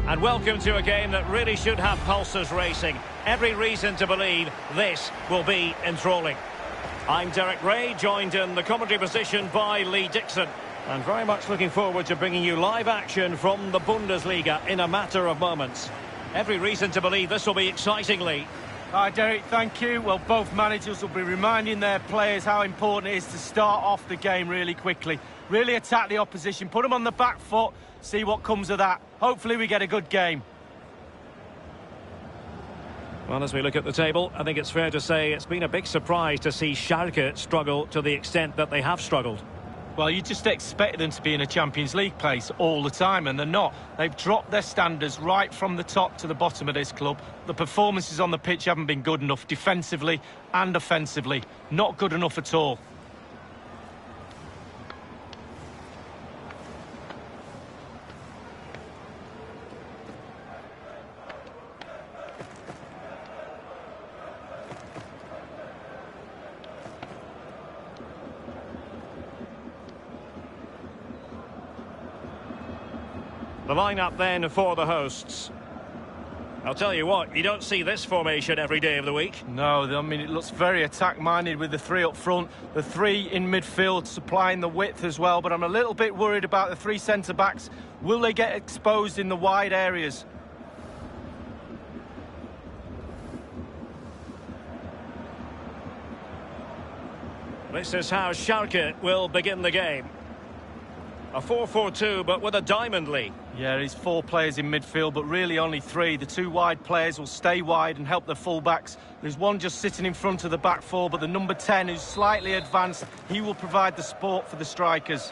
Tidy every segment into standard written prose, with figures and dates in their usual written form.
And welcome to a game that really should have pulses racing. Every reason to believe this will be enthralling. I'm Derek Ray, joined in the commentary position by Lee Dixon. And very much looking forward to bringing you live action from the Bundesliga in a matter of moments. Every reason to believe this will be exciting, Lee. Hi Derek, thank you. Well, both managers will be reminding their players how important it is to start off the game really quickly. Really attack the opposition, put them on the back foot, see what comes of that. Hopefully we get a good game. Well, as we look at the table, I think it's fair to say it's been a big surprise to see Schalke struggle to the extent that they have struggled. Well, you just expect them to be in a Champions League place all the time, and they're not. They've dropped their standards right from the top to the bottom of this club. The performances on the pitch haven't been good enough, defensively and offensively. Not good enough at all. The lineup then for the hosts. I'll tell you what, you don't see this formation every day of the week. No, I mean, it looks very attack-minded with the three up front, the three in midfield supplying the width as well, but I'm a little bit worried about the three centre-backs. Will they get exposed in the wide areas? This is how Schalke will begin the game. A 4-4-2, but with a diamond, Lee. Yeah, he's four players in midfield, but really only three. The two wide players will stay wide and help the full-backs. There's one just sitting in front of the back four, but the number 10, who's slightly advanced, he will provide the support for the strikers.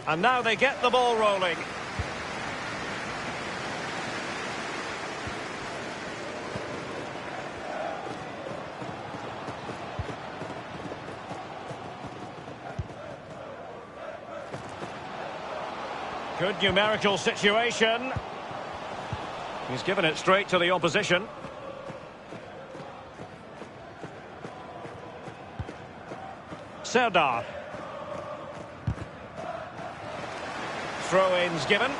And now they get the ball rolling. Good numerical situation. He's given it straight to the opposition. Serdar. Throw-ins given.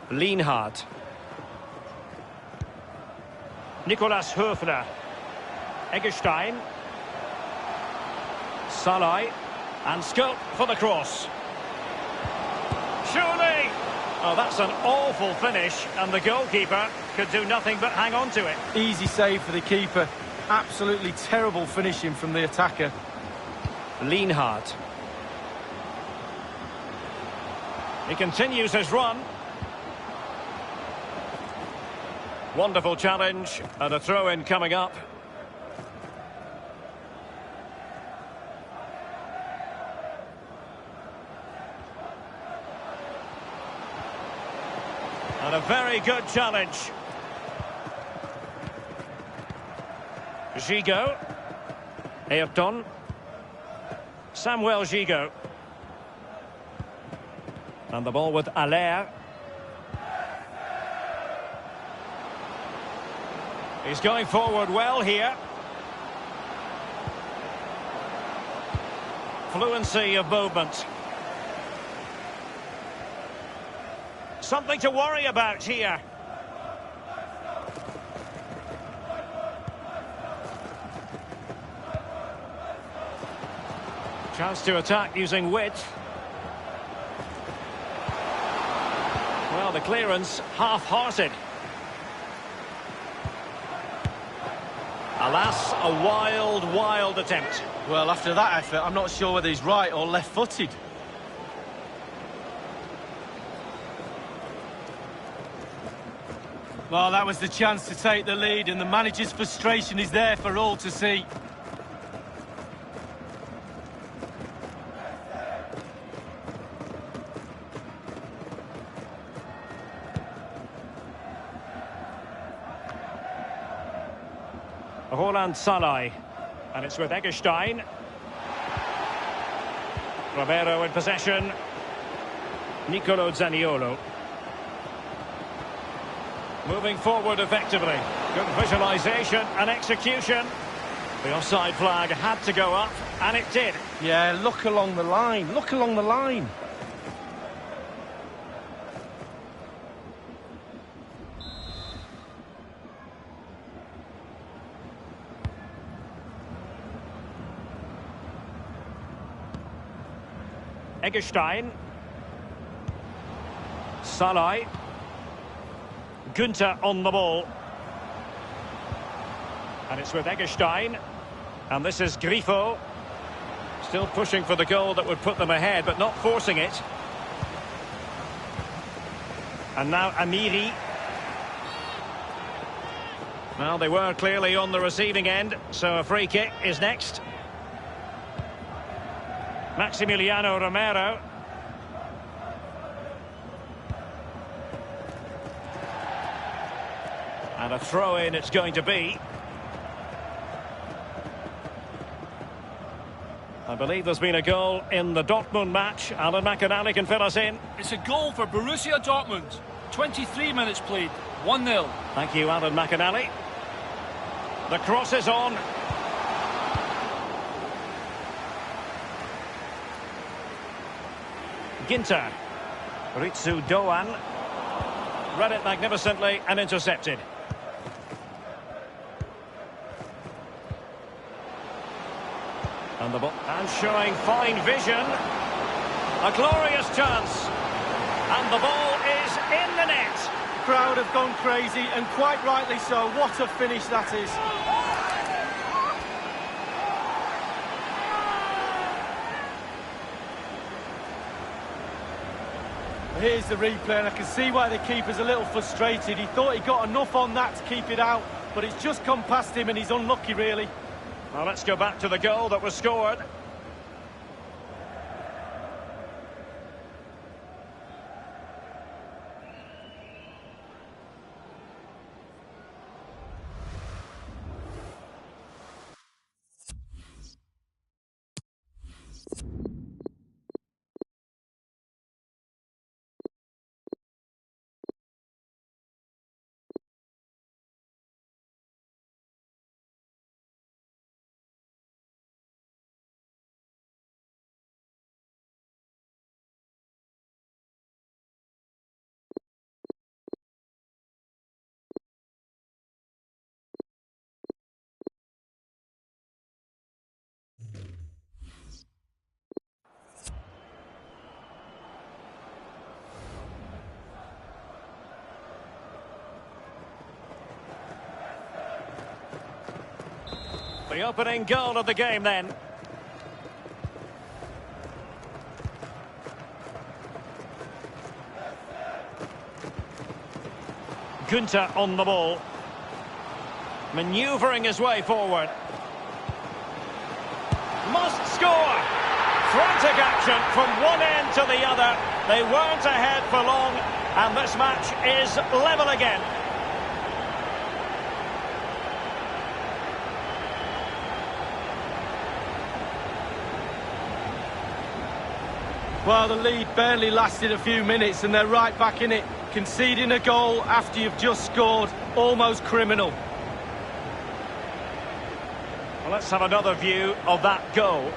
Lienhard. Nicolas Höfler. Eggestein. Salai. And scope for the cross. Surely! Oh, that's an awful finish, and the goalkeeper could do nothing but hang on to it. Easy save for the keeper. Absolutely terrible finishing from the attacker. Lienhard. He continues his run. Wonderful challenge, and a throw-in coming up. And a very good challenge. Gigot. Ayrton. Samuel Gigot. And the ball with Allaire. He's going forward well here. Fluency of movement. Something to worry about here. Chance to attack using width. Well, the clearance half-hearted. Alas, a wild, wild attempt. Well, after that effort, I'm not sure whether he's right or left-footed. Well, that was the chance to take the lead, and the manager's frustration is there for all to see. Roland Salai, and it's with Eggestein. Romero in possession. Nicolo Zaniolo. Moving forward effectively. Good visualisation and execution. The offside flag had to go up, and it did. Yeah, look along the line. Look along the line. Eggestein. Salai. Günther on the ball. And it's with Eggestein. And this is Grifo. Still pushing for the goal that would put them ahead, but not forcing it. And now Amiri. Well, they were clearly on the receiving end, so a free kick is next. Maximiliano Romero. And a throw-in it's going to be. I believe there's been a goal in the Dortmund match. Alan McInally can fill us in. It's a goal for Borussia Dortmund. 23 minutes played, 1-0. Thank you, Alan McInally. The cross is on. Ginter. Ritsu Doan. Read it magnificently and intercepted. And the ball, and showing fine vision. A glorious chance. And the ball is in the net. Crowd have gone crazy, and quite rightly so. What a finish that is. Here's the replay, and I can see why the keeper's a little frustrated. He thought he got enough on that to keep it out, but it's just gone past him and he's unlucky, really. Well, let's go back to the goal that was scored. The opening goal of the game then. Günther on the ball. Manoeuvring his way forward. Must score! Frantic action from one end to the other. They weren't ahead for long, and this match is level again. Well, the lead barely lasted a few minutes and they're right back in it. Conceding a goal after you've just scored, almost criminal. Well, let's have another view of that goal.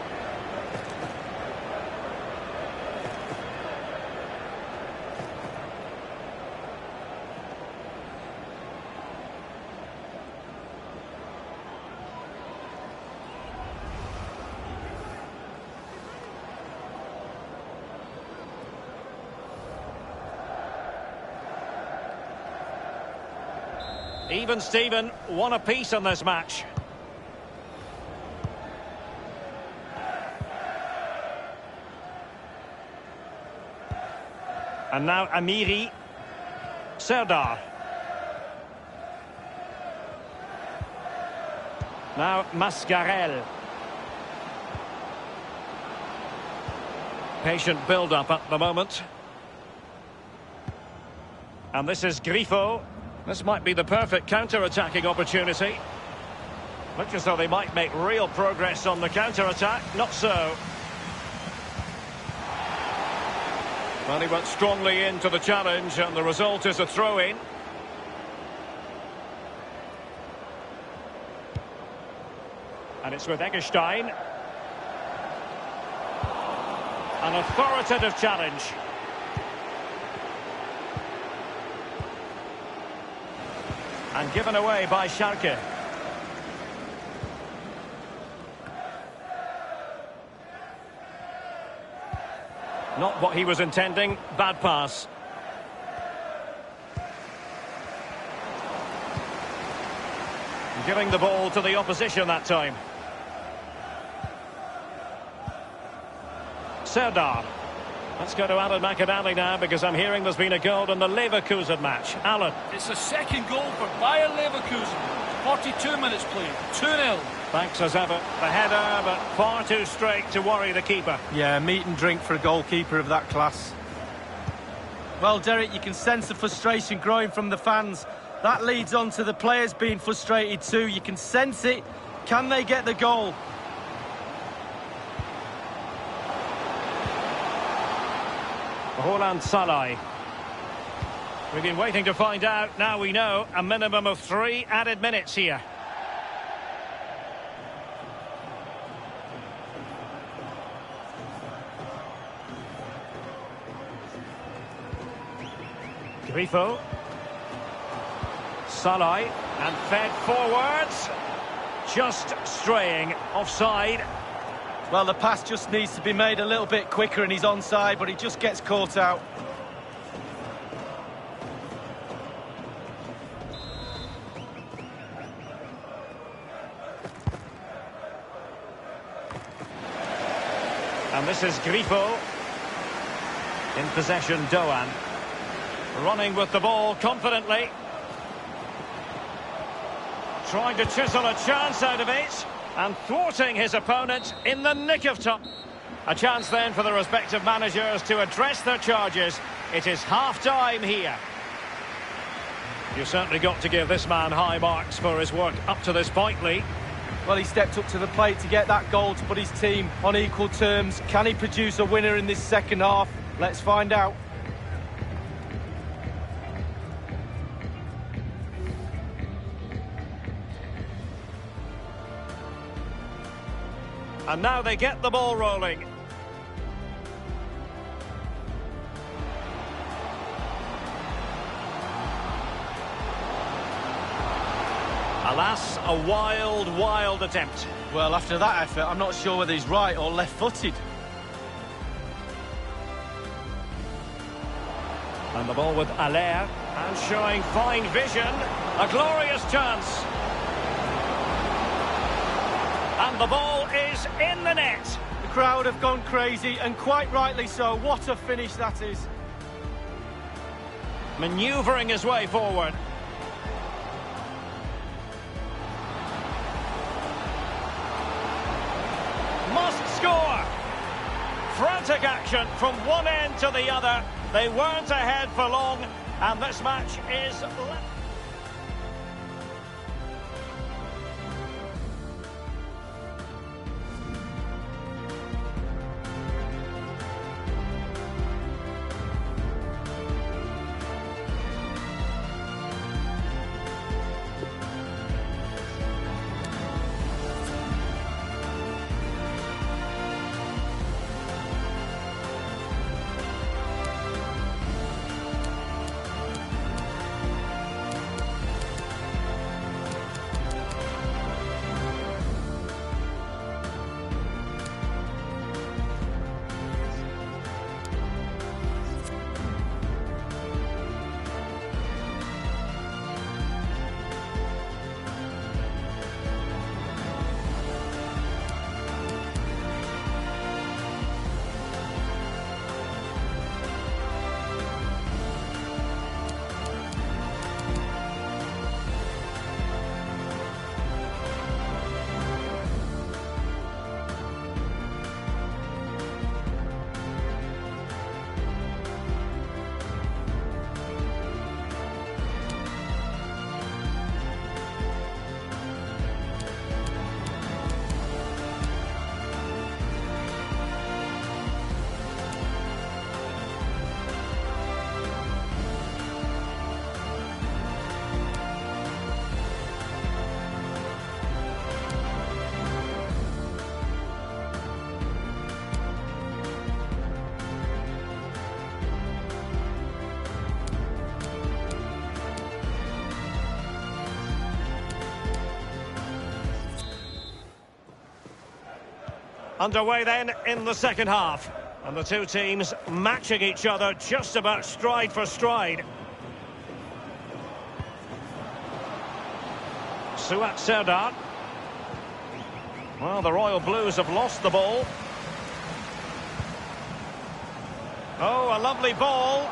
Even Steven, one apiece in this match. And now Amiri. Serdar. Now Mascarell. Patient build-up at the moment. And this is Grifo. This might be the perfect counter-attacking opportunity. Looks as though they might make real progress on the counter-attack. Not so. Well, he went strongly into the challenge, and the result is a throw-in. And it's with Eggestein. An authoritative challenge. And given away by Schalke. Not what he was intending. Bad pass. Giving the ball to the opposition that time. Serdar. Let's go to Alan McAdally now, because I'm hearing there's been a goal in the Leverkusen match. Alan. It's the second goal for Bayer Leverkusen. 42 minutes played. 2-0. Thanks as ever. The header, but far too straight to worry the keeper. Yeah, meat and drink for a goalkeeper of that class. Well, Derek, you can sense the frustration growing from the fans. That leads on to the players being frustrated too. You can sense it. Can they get the goal? Roland Salai. We've been waiting to find out. Now we know. A minimum of 3 added minutes here. Grifo. Salai. And fed forwards. Just straying offside. Well, the pass just needs to be made a little bit quicker and he's onside, but he just gets caught out. And this is Grifo. In possession, Doan. Running with the ball confidently. Trying to chisel a chance out of it, and thwarting his opponent in the nick of time. A chance then for the respective managers to address their charges. It is half-time here. You certainly got to give this man high marks for his work up to this point, Lee. Well, he stepped up to the plate to get that goal to put his team on equal terms. Can he produce a winner in this second half? Let's find out. And now they get the ball rolling. Alas, a wild attempt. Well, after that effort, I'm not sure whether he's right or left-footed. And the ball with Allaire, and showing fine vision. A glorious chance. And the ball is in the net. The crowd have gone crazy, and quite rightly so. What a finish that is. Manoeuvring his way forward. Must score. Frantic action from one end to the other. They weren't ahead for long, and this match is... Underway then in the second half. And the two teams matching each other just about stride for stride. Suat Serdar. Well, the Royal Blues have lost the ball. Oh, a lovely ball.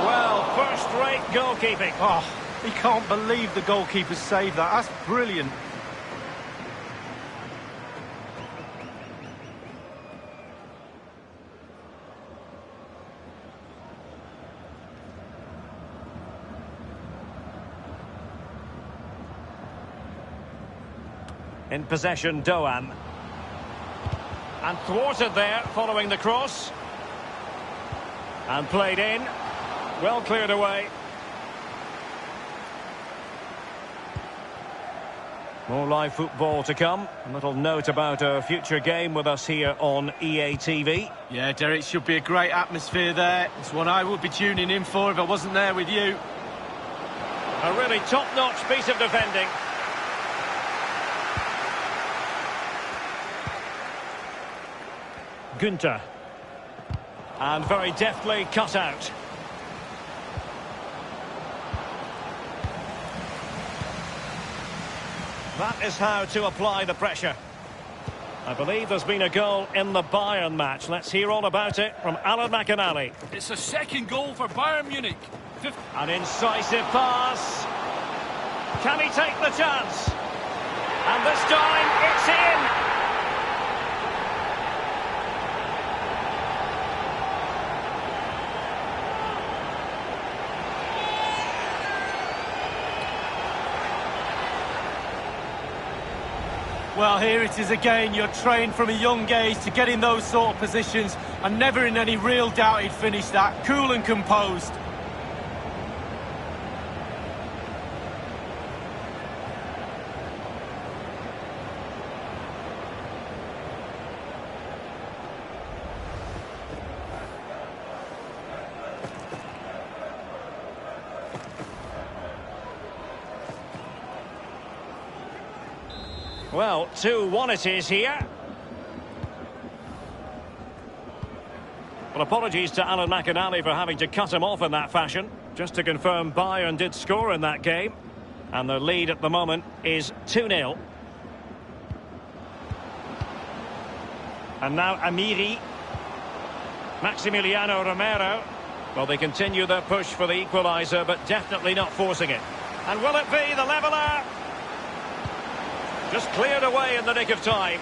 Well, first-rate goalkeeping. Oh, he can't believe the goalkeeper saved that. That's brilliant. In possession, Doan. And thwarted there, following the cross. And played in. Well cleared away. More live football to come. A little note about a future game with us here on EA TV. Yeah, Derek, should be a great atmosphere there. It's one I would be tuning in for if I wasn't there with you. A really top-notch piece of defending. Günther. And very deftly cut out. That is how to apply the pressure. I believe there's been a goal in the Bayern match. Let's hear all about it from Alan McInally. It's a second goal for Bayern Munich. An incisive pass. Can he take the chance? And this time, it's in! Well, here it is again. You're trained from a young age to get in those sort of positions, and never in any real doubt he'd finish that. Cool and composed. Well, 2-1 it is here. Well, apologies to Alan McInally for having to cut him off in that fashion. Just to confirm, Bayern did score in that game. And the lead at the moment is 2-0. And now Amiri. Maximiliano Romero. Well, they continue their push for the equaliser, but definitely not forcing it. And will it be the leveller? Just cleared away in the nick of time.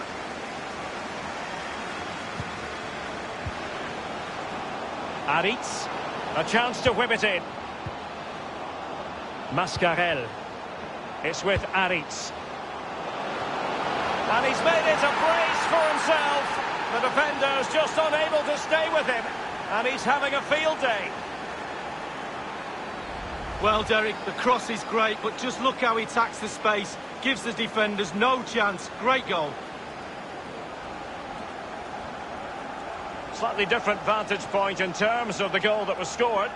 Aritz. A chance to whip it in. Mascarell. It's with Aritz. And he's made it a brace for himself. The defender's just unable to stay with him. And he's having a field day. Well, Derek, the cross is great, but just look how he attacks the space. Gives the defenders no chance. Great goal. Slightly different vantage point in terms of the goal that was scored.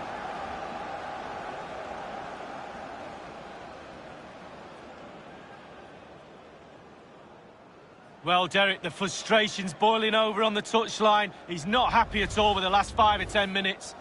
Well, Derek, the frustration's boiling over on the touchline. He's not happy at all with the last 5 or 10 minutes.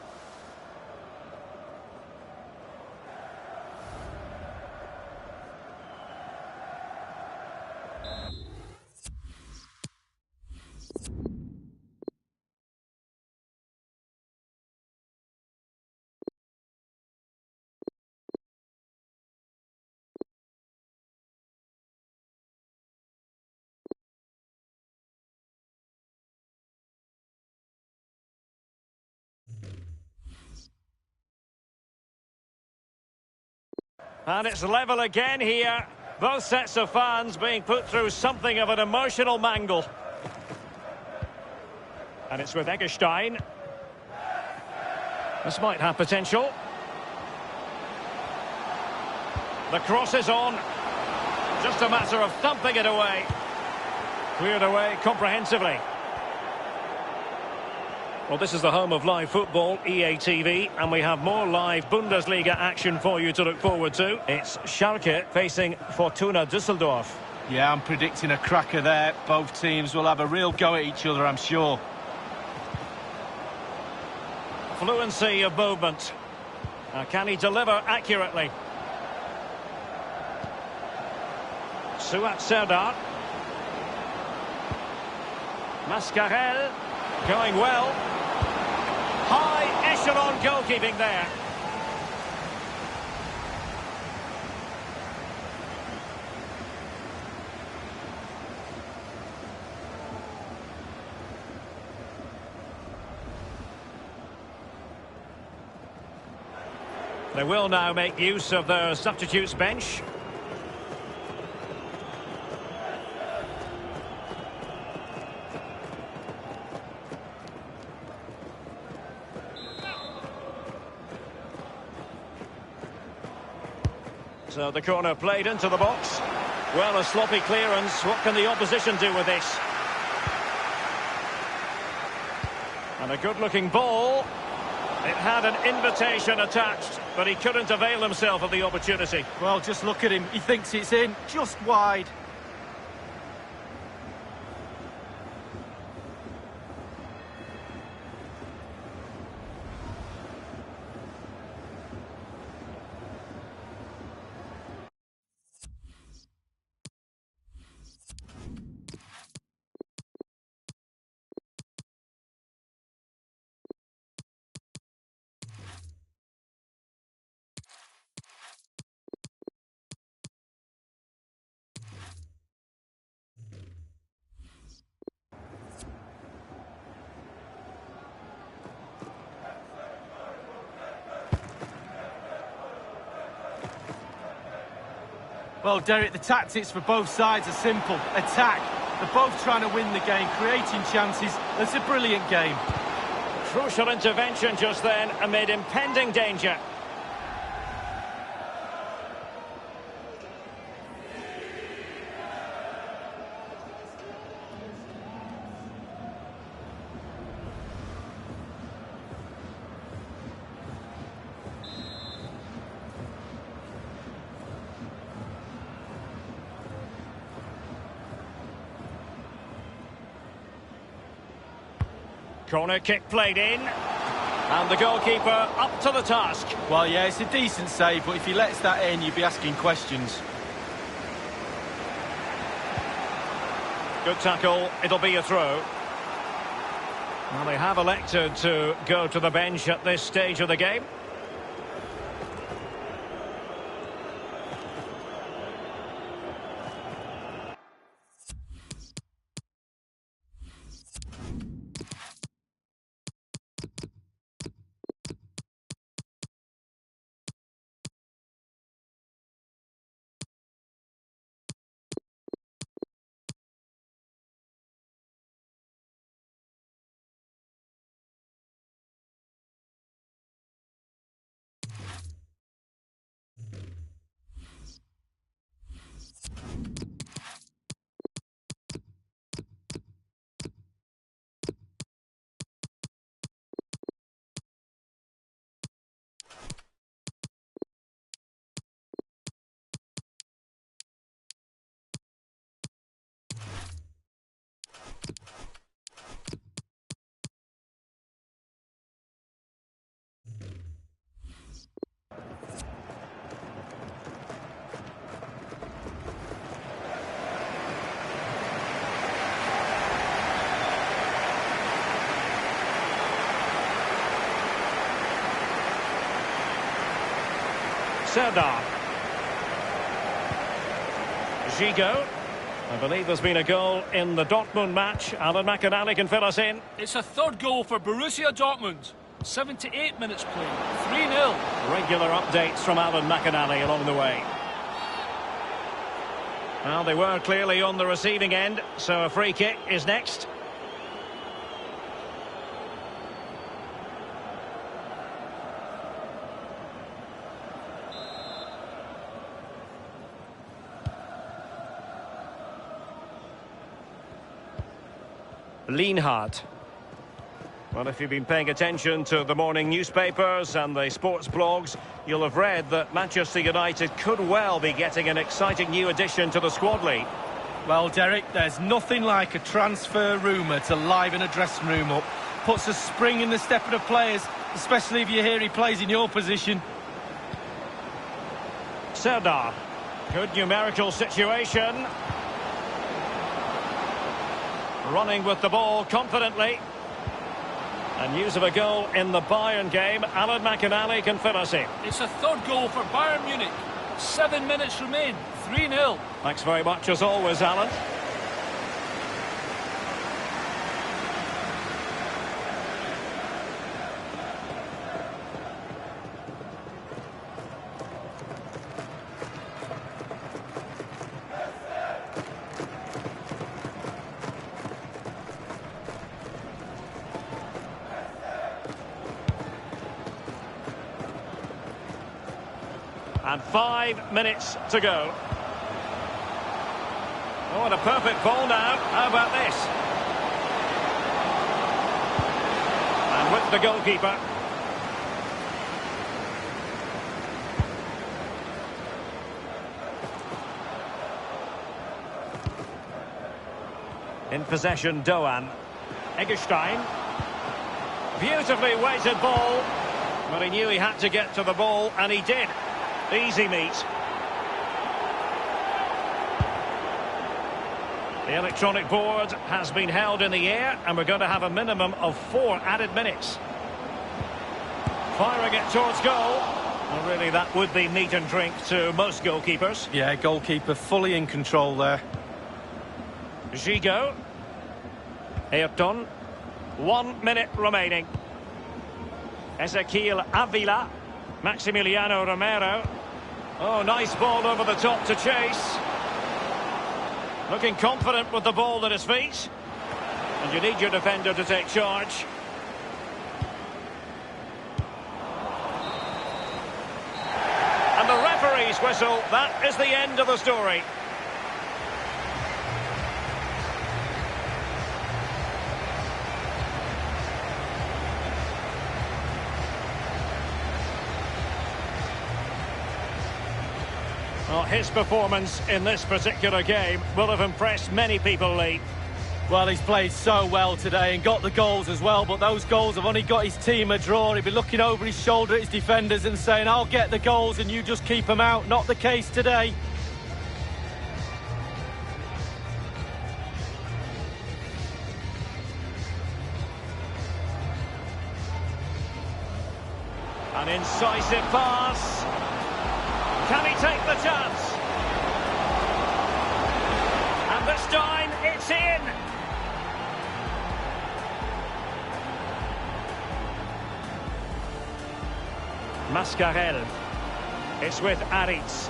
And it's level again here. Both sets of fans being put through something of an emotional mangle. And it's with Eggestein. This might have potential. The cross is on. Just a matter of thumping it away. Cleared away comprehensively. Well, this is the home of live football, EA TV, and we have more live Bundesliga action for you to look forward to. It's Schalke facing Fortuna Düsseldorf. Yeah, I'm predicting a cracker there. Both teams will have a real go at each other, I'm sure. Fluency of movement. Can he deliver accurately? Suat Serdar. Mascarell. Going well. High echelon goalkeeping there. They will now make use of their substitutes bench. So the corner played into the box. Well, a sloppy clearance. What can the opposition do with this? And a good-looking ball. It had an invitation attached, but he couldn't avail himself of the opportunity. Well, just look at him. He thinks it's in, just wide. Well, Derek, the tactics for both sides are simple. Attack. They're both trying to win the game, creating chances. It's a brilliant game. Crucial intervention just then amid impending danger. Corner kick played in. And the goalkeeper up to the task. Well, yeah, it's a decent save, but if he lets that in, you'd be asking questions. Good tackle, it'll be a throw. Well, they have elected to go to the bench at this stage of the game. Serdar. Gigot. I believe there's been a goal in the Dortmund match. Alan McInally can fill us in. It's a third goal for Borussia Dortmund. 78 minutes played. 3-0. Regular updates from Alan McInally along the way. Well, they were clearly on the receiving end, so a free kick is next. Lienhard. Well, if you've been paying attention to the morning newspapers and the sports blogs, you'll have read that Manchester United could well be getting an exciting new addition to the squad league. Well, Derek, there's nothing like a transfer rumour to liven a dressing room up. Puts a spring in the step of the players, especially if you hear he plays in your position. Serdar. Good numerical situation. Running with the ball confidently. And news of a goal in the Bayern game. Alan McInally can fill us in. It's a third goal for Bayern Munich. 7 minutes remain. 3-0. Thanks very much as always, Alan. And 5 minutes to go. Oh, and a perfect ball now. How about this? And with the goalkeeper. In possession, Doan. Eggestein. Beautifully weighted ball. But he knew he had to get to the ball, and he did. Easy meet. The electronic board has been held in the air, and we're going to have a minimum of 4 added minutes. Firing it towards goal. Well, really, that would be meat and drink to most goalkeepers. Yeah, goalkeeper fully in control there. Gigot. Ayrton. 1 minute remaining. Ezequiel Avila. Maximiliano Romero. Oh, nice ball over the top to chase. Looking confident with the ball at his feet. And you need your defender to take charge. And the referee's whistle, that is the end of the story. Well, his performance in this particular game will have impressed many people, Lee. Well, he's played so well today and got the goals as well, but those goals have only got his team a draw. He'll be looking over his shoulder at his defenders and saying, I'll get the goals and you just keep them out. Not the case today. An incisive pass. Can he take the chance? And this time, it's in! Mascarell. It's with Aritz.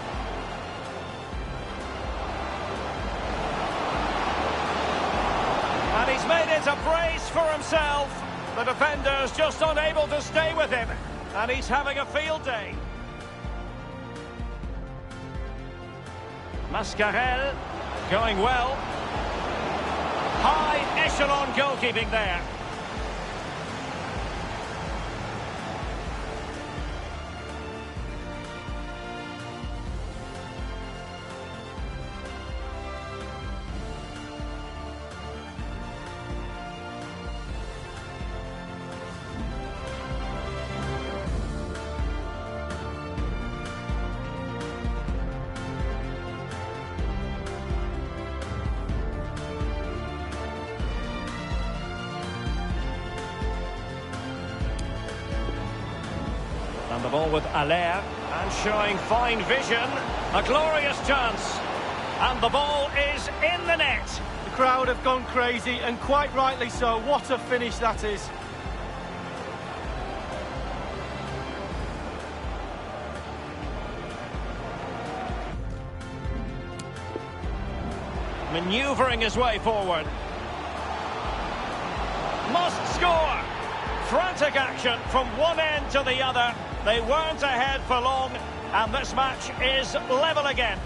And he's made it a brace for himself. The defender's just unable to stay with him. And he's having a field day. Mascarell going well. High echelon goalkeeping there. And the ball with Allaire, and showing fine vision, a glorious chance, and the ball is in the net. The crowd have gone crazy, and quite rightly so. What a finish that is. Manoeuvring his way forward. Must score! Frantic action from one end to the other. They weren't ahead for long, and this match is level again.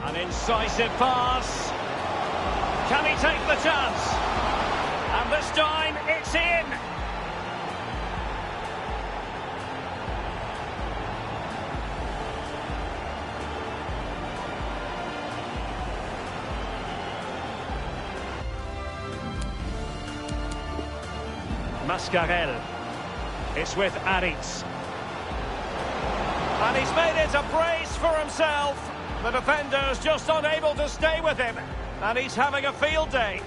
An incisive pass. Can he take the chance? And this time, it's in! Mascarell. It's with Aritz. And he's made it a brace for himself. The defender's just unable to stay with him. And he's having a field day.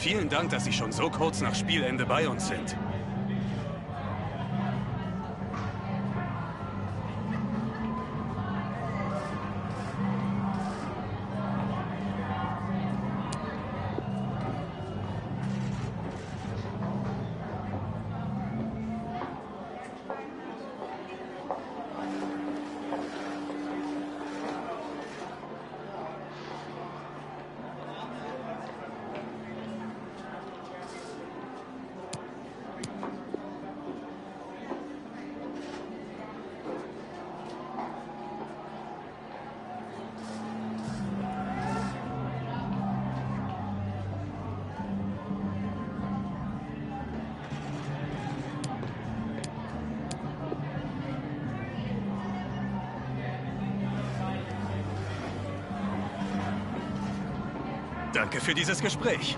Vielen Dank, dass Sie schon so kurz nach Spielende bei uns sind. Danke für dieses Gespräch.